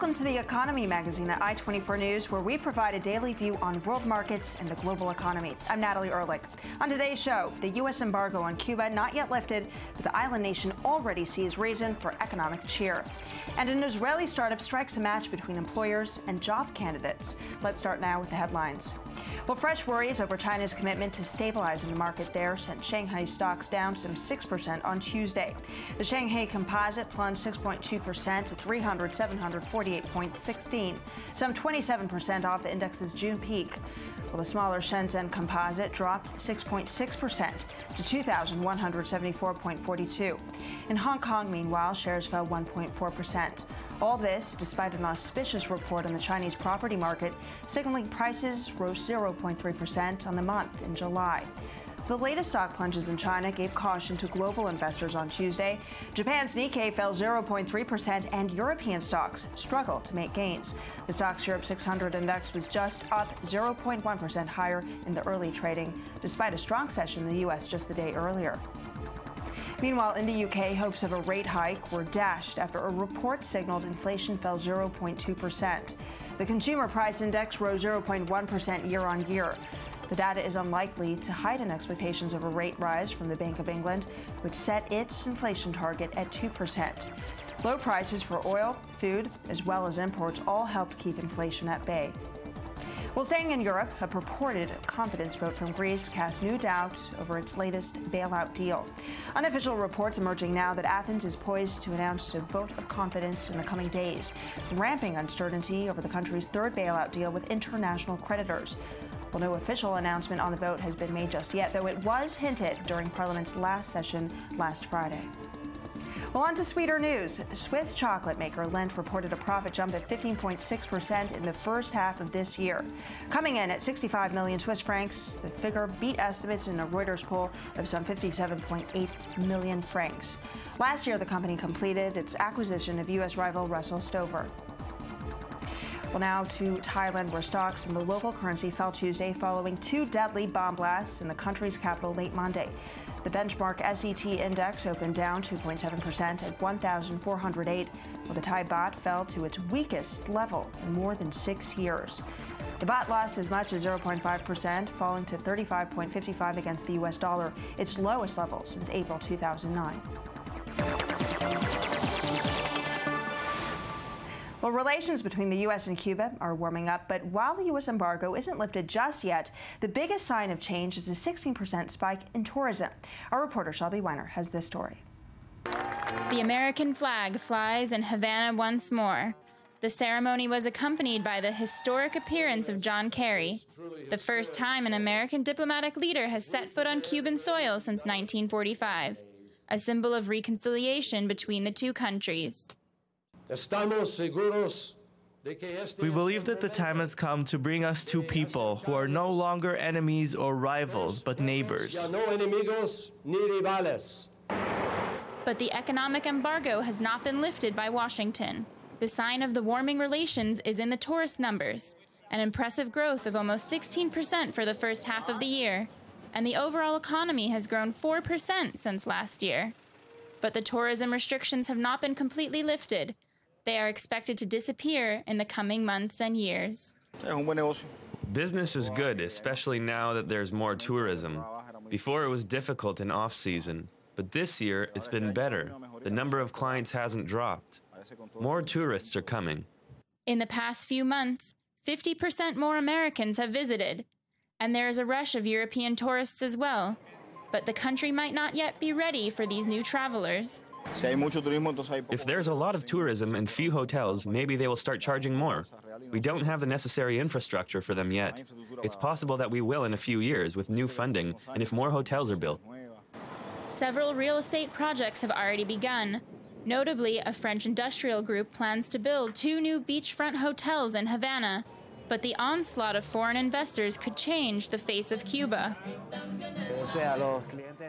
Welcome to the Economy Magazine at I-24 News, where we provide a daily view on world markets and the global economy. I'm Natalie Ehrlich. On today's show, the U.S. embargo on Cuba not yet lifted, but the island nation already sees reason for economic cheer. And an Israeli startup strikes a match between employers and job candidates. Let's start now with the headlines. Well, fresh worries over China's commitment to stabilizing the market there sent Shanghai stocks down some 6% on Tuesday. The Shanghai Composite plunged 6.2% to 748.16, some 27% off the index's June peak, while the smaller Shenzhen Composite dropped 6.6% to 2,174.42. In Hong Kong, meanwhile, shares fell 1.4%. All this despite an auspicious report on the Chinese property market, signaling prices rose 0.3% on the month in July. The latest stock plunges in China gave caution to global investors on Tuesday. Japan's Nikkei fell 0.3%, and European stocks struggled to make gains. The Stoxx Europe 600 index was just up 0.1% higher in the early trading, despite a strong session in the U.S. just the day earlier. Meanwhile, in the UK, hopes of a rate hike were dashed after a report signaled inflation fell 0.2%. The Consumer Price Index rose 0.1% year on year. The data is unlikely to heighten expectations of a rate rise from the Bank of England, which set its inflation target at 2%. Low prices for oil, food, as well as imports all helped keep inflation at bay. Well, staying in Europe, a purported confidence vote from Greece casts new doubt over its latest bailout deal. Unofficial reports emerging now that Athens is poised to announce a vote of confidence in the coming days, ramping uncertainty over the country's third bailout deal with international creditors. Well, no official announcement on the vote has been made just yet, though it was hinted during Parliament's last session last Friday. Well, on to sweeter news. Swiss chocolate maker Lindt reported a profit jump of 15.6% in the first half of this year. Coming in at 65 million Swiss francs, the figure beat estimates in a Reuters poll of some 57.8 million francs. Last year, the company completed its acquisition of U.S. rival Russell Stover. Well, now to Thailand, where stocks in the local currency fell Tuesday following two deadly bomb blasts in the country's capital late Monday. The benchmark SET index opened down 2.7% at 1,408, while the Thai baht fell to its weakest level in more than 6 years. The baht lost as much as 0.5%, falling to 35.55 against the U.S. dollar, its lowest level since April 2009. Well, relations between the U.S. and Cuba are warming up, but while the U.S. embargo isn't lifted just yet, the biggest sign of change is a 16% spike in tourism. Our reporter Shelby Weiner has this story. The American flag flies in Havana once more. The ceremony was accompanied by the historic appearance of John Kerry, the first time an American diplomatic leader has set foot on Cuban soil since 1945, a symbol of reconciliation between the two countries. We believe that the time has come to bring us two people who are no longer enemies or rivals, but neighbors. But the economic embargo has not been lifted by Washington. The sign of the warming relations is in the tourist numbers, an impressive growth of almost 16% for the first half of the year, and the overall economy has grown 4% since last year. But the tourism restrictions have not been completely lifted. They are expected to disappear in the coming months and years. Business is good, especially now that there's more tourism. Before it was difficult in off-season, but this year it's been better. The number of clients hasn't dropped. More tourists are coming. In the past few months, 50% more Americans have visited, and there is a rush of European tourists as well. But the country might not yet be ready for these new travelers. If there's a lot of tourism and few hotels, maybe they will start charging more. We don't have the necessary infrastructure for them yet. It's possible that we will in a few years with new funding and if more hotels are built. Several real estate projects have already begun. Notably, a French industrial group plans to build 2 new beachfront hotels in Havana. But the onslaught of foreign investors could change the face of Cuba.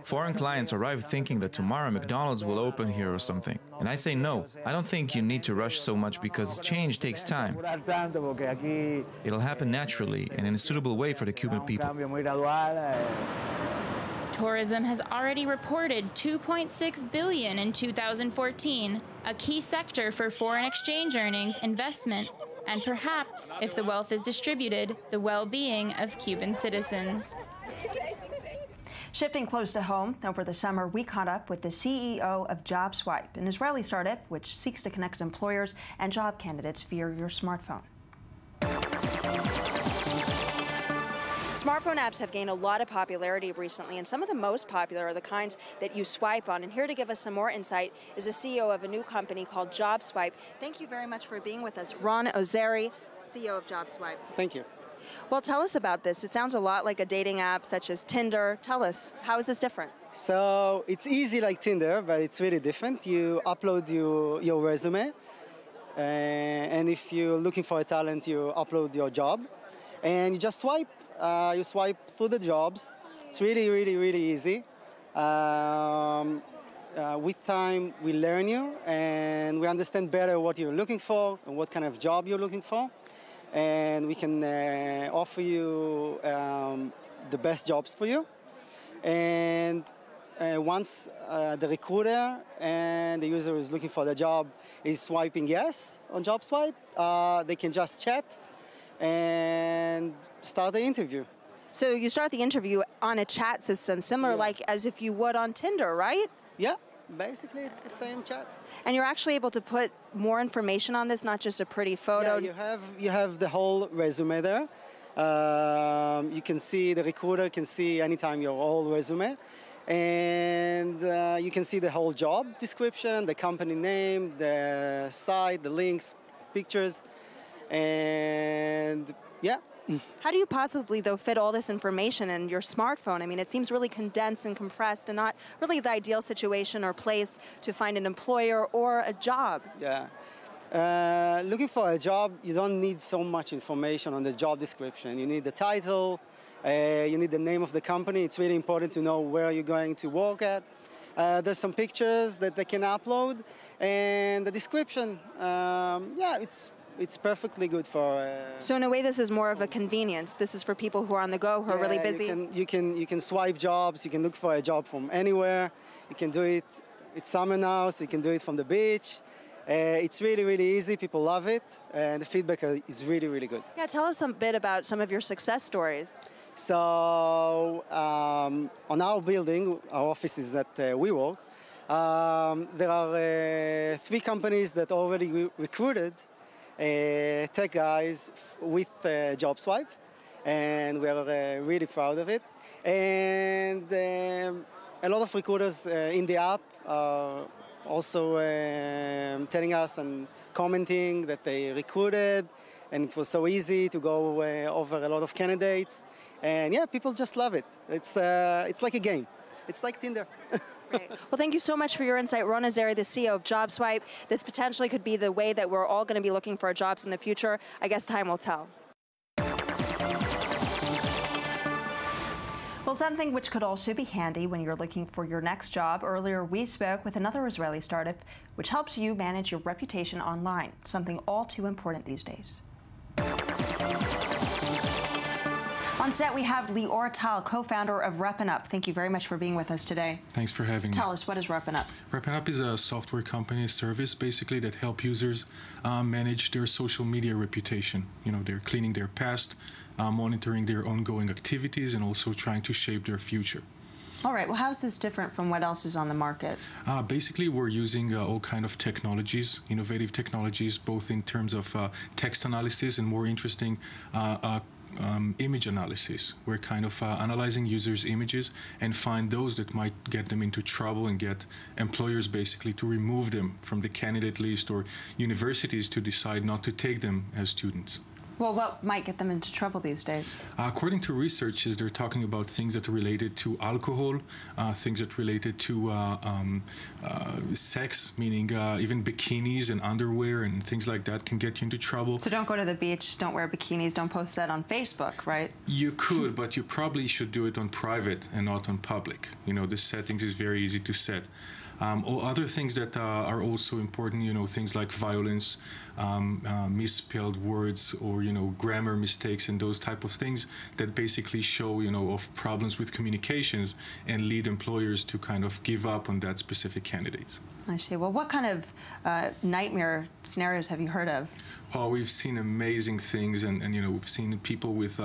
Foreign clients arrive thinking that tomorrow McDonald's will open here or something. And I say no. I don't think you need to rush so much because change takes time. It'll happen naturally and in a suitable way for the Cuban people. Tourism has already reported $2.6 billion in 2014, a key sector for foreign exchange earnings, investment, and perhaps, if the wealth is distributed, the well-being of Cuban citizens. Shifting close to home, over the summer, we caught up with the CEO of JobSwipe, an Israeli startup which seeks to connect employers and job candidates via your smartphone. Smartphone apps have gained a lot of popularity recently, and some of the most popular are the kinds that you swipe on. And here to give us some more insight is the CEO of a new company called JobSwipe. Thank you very much for being with us, Ron Ozeri, CEO of JobSwipe. Thank you. Well, tell us about this. It sounds a lot like a dating app such as Tinder. Tell us, how is this different? So it's easy like Tinder, but it's really different. You upload your resume, and if you're looking for a talent, you upload your job, and you just swipe. You swipe through the jobs. It's really, really, really easy. With time, we learn you, and we understand better what you're looking for and what kind of job you're looking for. And we can offer you the best jobs for you. And once the recruiter and the user is looking for the job is swiping yes on JobSwipe, they can just chat and start the interview. So you start the interview on a chat system, similar like as if you would on Tinder, right? Yeah, basically it's the same chat. And you're actually able to put more information on this, not just a pretty photo. Yeah, you have the whole resume there. You can see, the recruiter can see anytime your whole resume. And you can see the whole job description, the company name, the site, the links, pictures, and yeah. How do you possibly, though, fit all this information in your smartphone? I mean, it seems really condensed and compressed and not really the ideal situation or place to find an employer or a job. Yeah. Looking for a job, you don't need so much information on the job description. You need the title, you need the name of the company. It's really important to know where you're going to work at. There's some pictures that they can upload, and the description, yeah, it's perfectly good for... So in a way, this is more of a convenience. This is for people who are on the go, who are really busy. You can swipe jobs. You can look for a job from anywhere. You can do it. It's summer now, so you can do it from the beach. It's really, really easy. People love it, and the feedback is really, really good. Yeah, tell us a bit about some of your success stories. So on our building, our office is at WeWork. There are 3 companies that already recruited tech guys with JobSwipe, and we are really proud of it. And a lot of recruiters in the app are also telling us and commenting that they recruited, and it was so easy to go over a lot of candidates. And yeah, people just love it. It's like a game. It's like Tinder. Great. Well, thank you so much for your insight. Ron Ozeri, the CEO of JobSwipe. This potentially could be the way that we're all going to be looking for jobs in the future. I guess time will tell. Well, something which could also be handy when you're looking for your next job. Earlier, we spoke with another Israeli startup which helps you manage your reputation online, something all too important these days. On set, we have Lior Tal, co-founder of RepRap. Thank you very much for being with us today. Thanks for having me. Tell us, what is RepRap? RepRap is a software company service, basically, that help users manage their social media reputation. You know, they're cleaning their past, monitoring their ongoing activities, and also trying to shape their future. All right. Well, how is this different from what else is on the market? Basically, we're using all kind of technologies, innovative technologies, both in terms of text analysis and more interesting image analysis. We're kind of analyzing users' images and find those that might get them into trouble and get employers basically to remove them from the candidate list, or universities to decide not to take them as students. Well, what might get them into trouble these days? According to researchers, they're talking about things that are related to alcohol, things that are related to sex, meaning even bikinis and underwear and things like that can get you into trouble. So don't go to the beach, don't wear bikinis, don't post that on Facebook, right? You could, but you probably should do it on private and not on public. You know, the settings is very easy to set. All other things that are also important, you know, things like violence, misspelled words or, grammar mistakes and those type of things that basically show, of problems with communications and lead employers to kind of give up on that specific candidates. I see. Well, what kind of nightmare scenarios have you heard of? Oh, we've seen amazing things, and we've seen people with,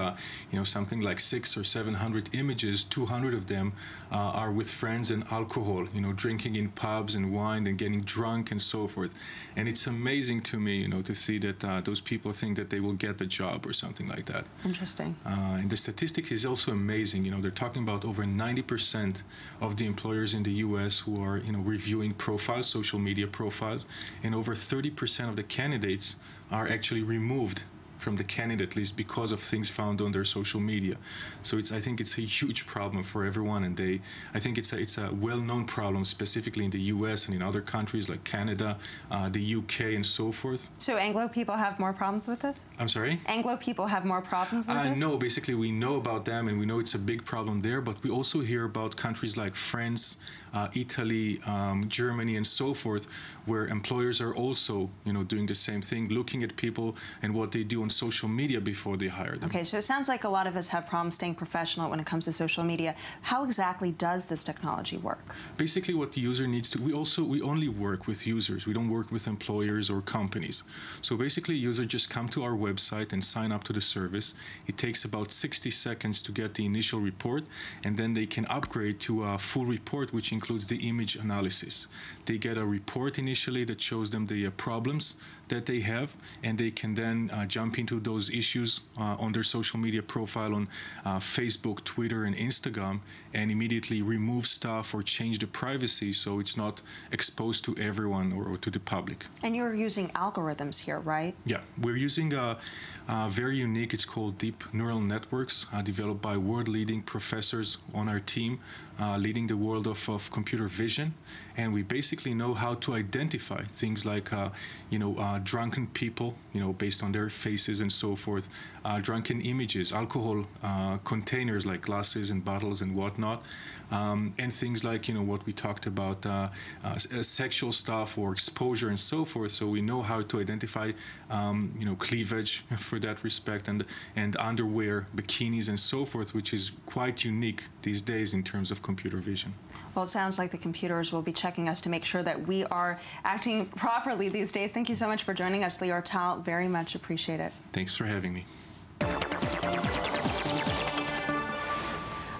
something like 600 or 700 images. 200 of them are with friends and alcohol, drinking in pubs and wine and getting drunk and so forth. And it's amazing to me, to see that those people think that they will get the job or something like that. Interesting. And the statistic is also amazing. They're talking about over 90% of the employers in the U.S. who are, reviewing profiles, social media profiles, and over 30% of the candidates are actually removed from the candidate list because of things found on their social media. So I think it's a huge problem for everyone, and I think it's a well-known problem, specifically in the U.S. and in other countries like Canada, the U.K. and so forth. So Anglo people have more problems with this? I'm sorry? Anglo people have more problems with this? No, basically we know about them and we know it's a big problem there, but we also hear about countries like France, Italy, Germany and so forth, where employers are also, doing the same thing, looking at people and what they do on social media before they hire them. Okay, so it sounds like a lot of us have problems staying professional when it comes to social media. How exactly does this technology work? Basically what the user needs to, we only work with users. We don't work with employers or companies. So basically users just come to our website and sign up to the service. It takes about 60 seconds to get the initial report, and then they can upgrade to a full report, which includes the image analysis. They get a report initially that shows them the problems that they have, and they can then jump into those issues on their social media profile on Facebook, Twitter, and Instagram, and immediately remove stuff or change the privacy so it's not exposed to everyone or to the public. And you're using algorithms here, right? Yeah, we're using very unique, it's called deep neural networks, developed by world-leading professors on our team, leading the world of computer vision. And we basically know how to identify things like, drunken people, based on their faces and so forth, drunken images, alcohol containers like glasses and bottles and whatnot, and things like, what we talked about, sexual stuff or exposure and so forth. So we know how to identify, cleavage for that respect, and underwear, bikinis and so forth, which is quite unique these days in terms of computer vision. Well, it sounds like the computers will be checking us to make sure that we are acting properly these days. Thank you so much for joining us, Lior Tal. Very much appreciate it. Thanks for having me.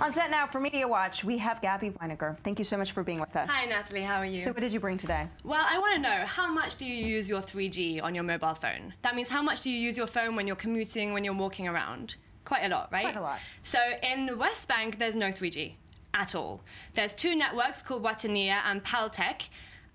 On set now for Media Watch, we have Gabby Weiniger. Thank you so much for being with us. Hi, Natalie. How are you? So what did you bring today? Well, I want to know, how much do you use your 3G on your mobile phone? That means how much do you use your phone when you're commuting, when you're walking around? Quite a lot, right? Quite a lot. So in the West Bank, there's no 3G at all. There's two networks called Watania and Paltech,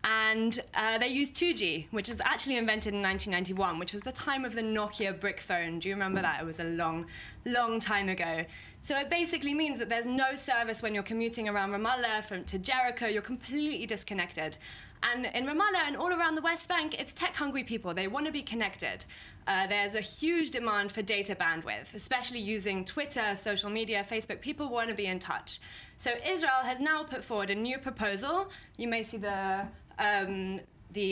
and they use 2G, which was actually invented in 1991, which was the time of the Nokia brick phone. Do you remember that? It was a long, long time ago. So it basically means that there's no service when you're commuting around Ramallah to Jericho. You're completely disconnected. And in Ramallah and all around the West Bank, it's tech-hungry people. They want to be connected. There's a huge demand for data bandwidth, especially using Twitter, social media, Facebook. People want to be in touch. So Israel has now put forward a new proposal. You may see the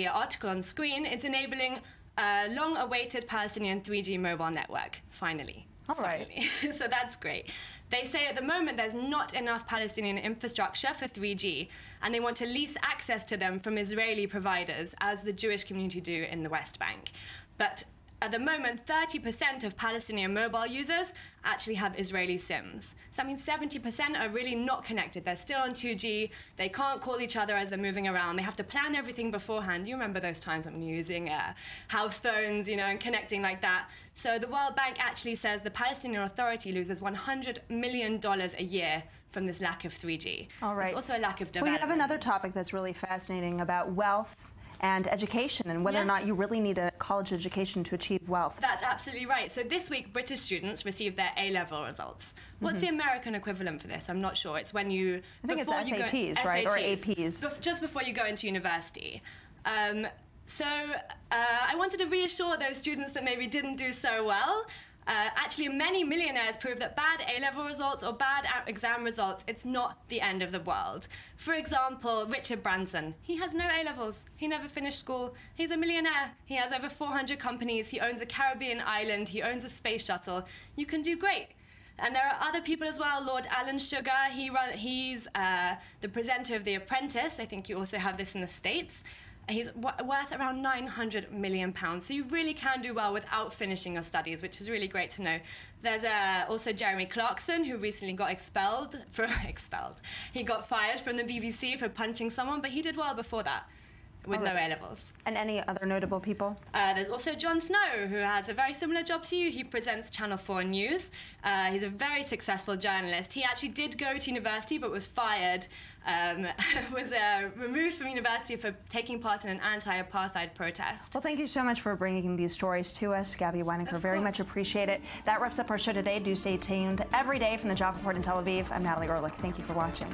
article on screen. It's enabling a long-awaited Palestinian 3G mobile network, finally. All right. Finally. So that's great. They say at the moment there's not enough Palestinian infrastructure for 3G, and they want to lease access to them from Israeli providers, as the Jewish community do in the West Bank. But at the moment, 30% of Palestinian mobile users actually have Israeli SIMs. So that means 70% are really not connected. They're still on 2G. They can't call each other as they're moving around. They have to plan everything beforehand. You remember those times when you're using house phones, and connecting like that. So the World Bank actually says the Palestinian Authority loses $100 million a year from this lack of 3G. All right. It's also a lack of development. Well, you have another topic that's really fascinating about wealth and education, and whether or not you really need a college education to achieve wealth. That's absolutely right. So this week, British students received their A-level results. What's the American equivalent for this? I'm not sure. It's when you... I think it's SATs, right? Or APs. Just before you go into university. So I wanted to reassure those students that maybe didn't do so well. Actually, many millionaires prove that bad A-level results or bad exam results, it's not the end of the world. For example, Richard Branson. He has no A-levels. He never finished school. He's a millionaire. He has over 400 companies. He owns a Caribbean island. He owns a space shuttle. You can do great. And there are other people as well. Lord Alan Sugar, he's the presenter of The Apprentice. I think you also have this in the States. He's worth around £900 million. So you really can do well without finishing your studies, which is really great to know. There's also Jeremy Clarkson, who recently got He got fired from the BBC for punching someone, but he did well before that, with no A-levels. And any other notable people? There's also Jon Snow, who has a very similar job to you. He presents Channel 4 News. He's a very successful journalist. He actually did go to university, but was fired, was removed from university for taking part in an anti-apartheid protest. Well, thank you so much for bringing these stories to us, Gabby Weinecker. Very much appreciate it. That wraps up our show today. Do stay tuned every day from the Jaffa Port in Tel Aviv. I'm Natalie Ehrlich. Thank you for watching.